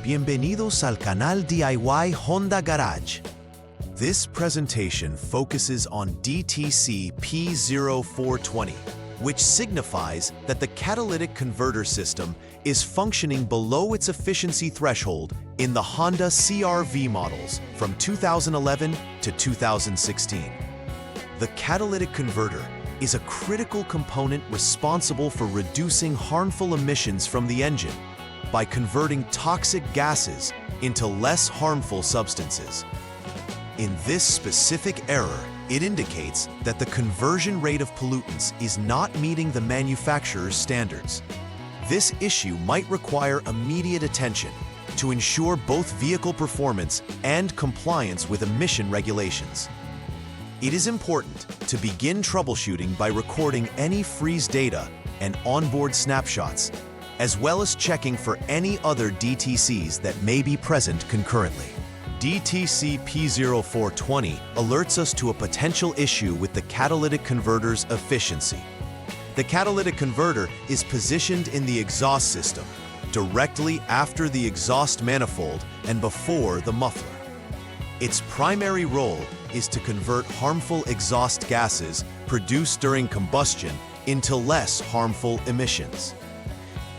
Bienvenidos al canal DIY Honda Garage. This presentation focuses on DTC P0420, which signifies that the catalytic converter system is functioning below its efficiency threshold in the Honda CRV models from 2011 to 2016. The catalytic converter is a critical component responsible for reducing harmful emissions from the engine by converting toxic gases into less harmful substances. In this specific error, it indicates that the conversion rate of pollutants is not meeting the manufacturer's standards. This issue might require immediate attention to ensure both vehicle performance and compliance with emission regulations. It is important to begin troubleshooting by recording any freeze data and onboard snapshots, as well as checking for any other DTCs that may be present concurrently. DTC P0420 alerts us to a potential issue with the catalytic converter's efficiency. The catalytic converter is positioned in the exhaust system, directly after the exhaust manifold and before the muffler. Its primary role is to convert harmful exhaust gases produced during combustion into less harmful emissions.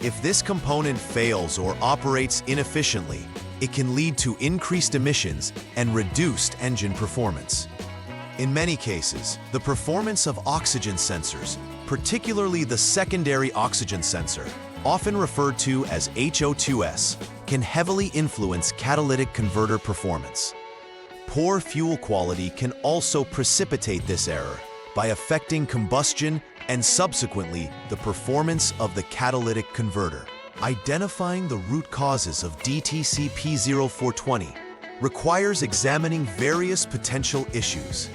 If this component fails or operates inefficiently, it can lead to increased emissions and reduced engine performance. In many cases, the performance of oxygen sensors, particularly the secondary oxygen sensor, often referred to as HO2S, can heavily influence catalytic converter performance. Poor fuel quality can also precipitate this error by affecting combustion and subsequently the performance of the catalytic converter. Identifying the root causes of DTC P0420 requires examining various potential issues.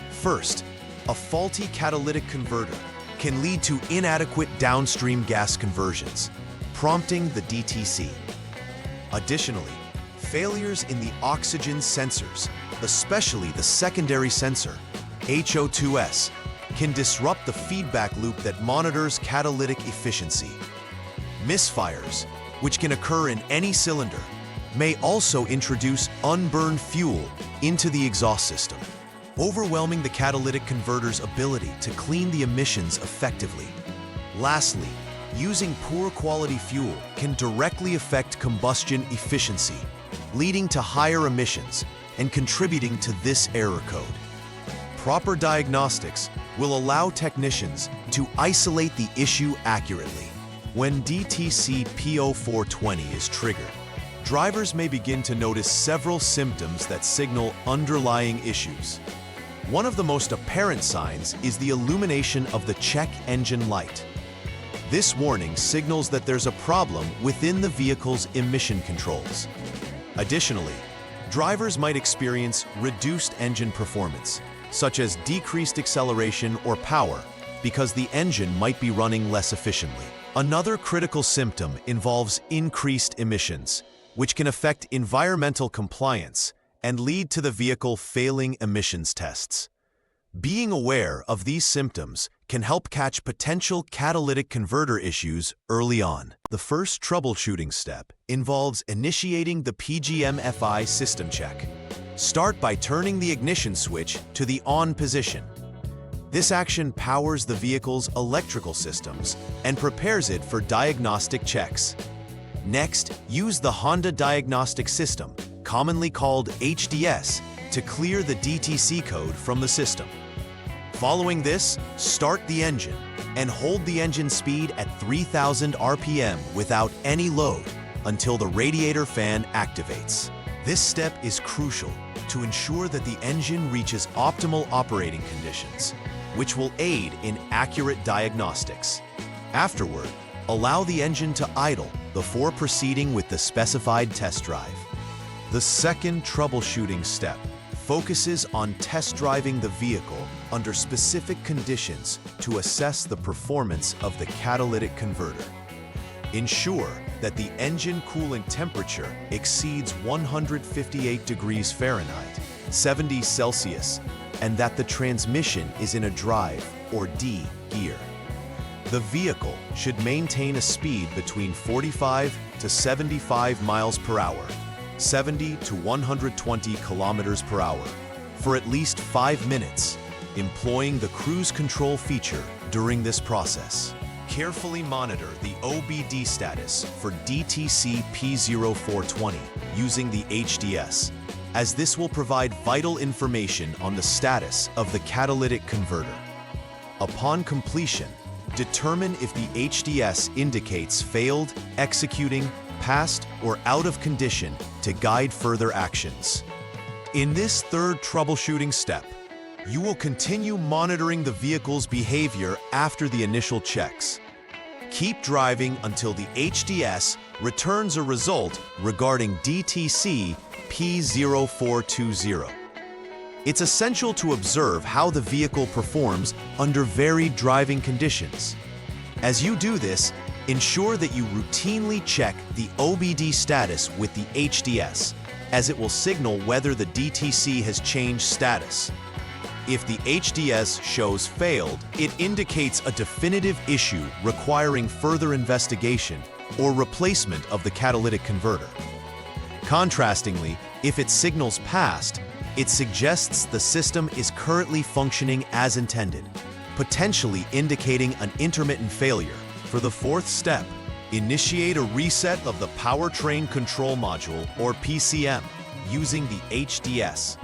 First, a faulty catalytic converter can lead to inadequate downstream gas conversions, prompting the DTC. Additionally, failures in the oxygen sensors, especially the secondary sensor, HO2S, can disrupt the feedback loop that monitors catalytic efficiency. Misfires, which can occur in any cylinder, may also introduce unburned fuel into the exhaust system, overwhelming the catalytic converter's ability to clean the emissions effectively. Lastly, using poor quality fuel can directly affect combustion efficiency, leading to higher emissions and contributing to this error code. Proper diagnostics will allow technicians to isolate the issue accurately. When DTC P0420 is triggered, drivers may begin to notice several symptoms that signal underlying issues. One of the most apparent signs is the illumination of the check engine light. This warning signals that there's a problem within the vehicle's emission controls. Additionally, drivers might experience reduced engine performance, such as decreased acceleration or power, because the engine might be running less efficiently. Another critical symptom involves increased emissions, which can affect environmental compliance and lead to the vehicle failing emissions tests. Being aware of these symptoms can help catch potential catalytic converter issues early on. The first troubleshooting step involves initiating the PGM-FI system check. Start by turning the ignition switch to the on position. This action powers the vehicle's electrical systems and prepares it for diagnostic checks. Next, use the Honda Diagnostic System, commonly called HDS, to clear the DTC code from the system. Following this, start the engine and hold the engine speed at 3,000 RPM without any load until the radiator fan activates. This step is crucial to ensure that the engine reaches optimal operating conditions, which will aid in accurate diagnostics. Afterward, allow the engine to idle before proceeding with the specified test drive. The second troubleshooting step focuses on test driving the vehicle under specific conditions to assess the performance of the catalytic converter. Ensure that the engine coolant temperature exceeds 158 degrees Fahrenheit, 70 Celsius, and that the transmission is in a drive or D gear. The vehicle should maintain a speed between 45 to 75 miles per hour, 70 to 120 kilometers per hour, for at least 5 minutes, employing the cruise control feature during this process. Carefully monitor the OBD status for DTC P0420 using the HDS, as this will provide vital information on the status of the catalytic converter. Upon completion, determine if the HDS indicates failed, executing, passed, or out of condition to guide further actions. In this third troubleshooting step, you will continue monitoring the vehicle's behavior after the initial checks. Keep driving until the HDS returns a result regarding DTC P0420. It's essential to observe how the vehicle performs under varied driving conditions. As you do this, ensure that you routinely check the OBD status with the HDS, as it will signal whether the DTC has changed status. If the HDS shows failed, it indicates a definitive issue requiring further investigation or replacement of the catalytic converter. Contrastingly, if it signals passed, it suggests the system is currently functioning as intended, potentially indicating an intermittent failure. For the fourth step, initiate a reset of the Powertrain Control Module, or PCM, using the HDS.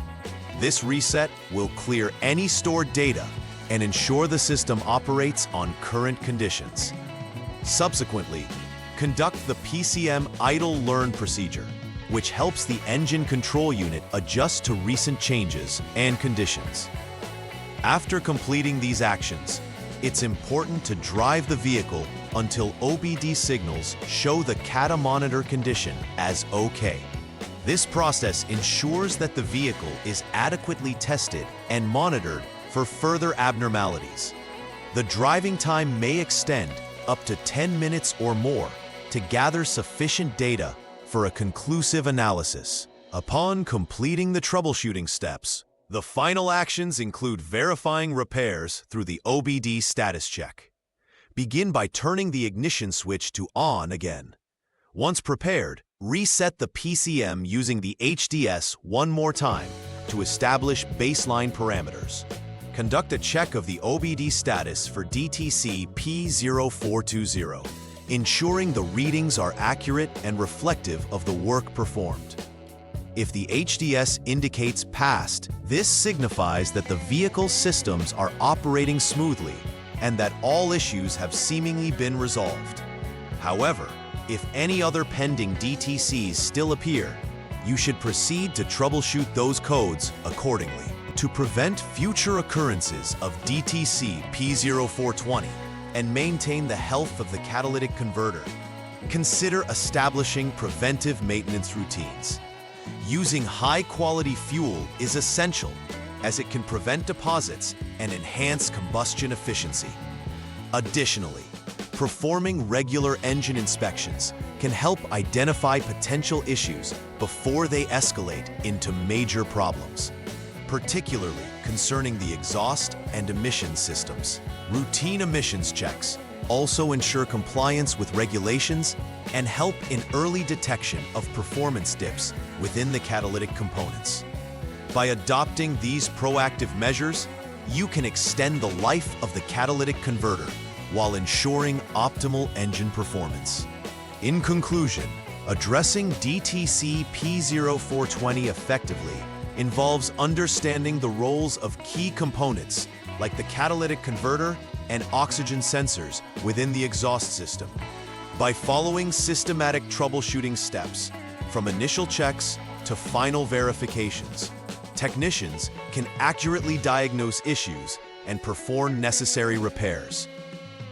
This reset will clear any stored data and ensure the system operates on current conditions. Subsequently, conduct the PCM idle learn procedure, which helps the engine control unit adjust to recent changes and conditions. After completing these actions, it's important to drive the vehicle until OBD signals show the CATA monitor condition as OK. This process ensures that the vehicle is adequately tested and monitored for further abnormalities. The driving time may extend up to 10 minutes or more to gather sufficient data for a conclusive analysis. Upon completing the troubleshooting steps, the final actions include verifying repairs through the OBD status check. Begin by turning the ignition switch to on again. Once prepared, reset the PCM using the HDS one more time to establish baseline parameters. Conduct a check of the OBD status for DTC P0420, ensuring the readings are accurate and reflective of the work performed. If the HDS indicates passed, this signifies that the vehicle systems are operating smoothly and that all issues have seemingly been resolved. However, if any other pending DTCs still appear, you should proceed to troubleshoot those codes accordingly. To prevent future occurrences of DTC P0420 and maintain the health of the catalytic converter, consider establishing preventive maintenance routines. Using high-quality fuel is essential, as it can prevent deposits and enhance combustion efficiency. Additionally, performing regular engine inspections can help identify potential issues before they escalate into major problems, particularly concerning the exhaust and emission systems. Routine emissions checks also ensure compliance with regulations and help in early detection of performance dips within the catalytic components. By adopting these proactive measures, you can extend the life of the catalytic converter while ensuring optimal engine performance. In conclusion, addressing DTC P0420 effectively involves understanding the roles of key components like the catalytic converter and oxygen sensors within the exhaust system. By following systematic troubleshooting steps, from initial checks to final verifications, technicians can accurately diagnose issues and perform necessary repairs.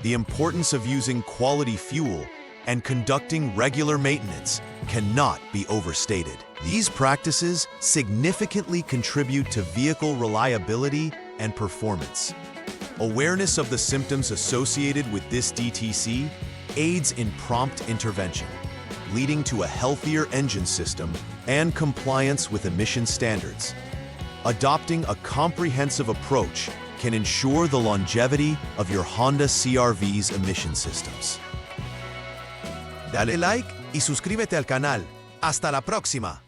The importance of using quality fuel and conducting regular maintenance cannot be overstated. These practices significantly contribute to vehicle reliability and performance. Awareness of the symptoms associated with this DTC aids in prompt intervention, leading to a healthier engine system and compliance with emission standards. Adopting a comprehensive approach can ensure the longevity of your Honda CRV's emission systems. Dale like y suscríbete al canal. ¡Hasta la próxima!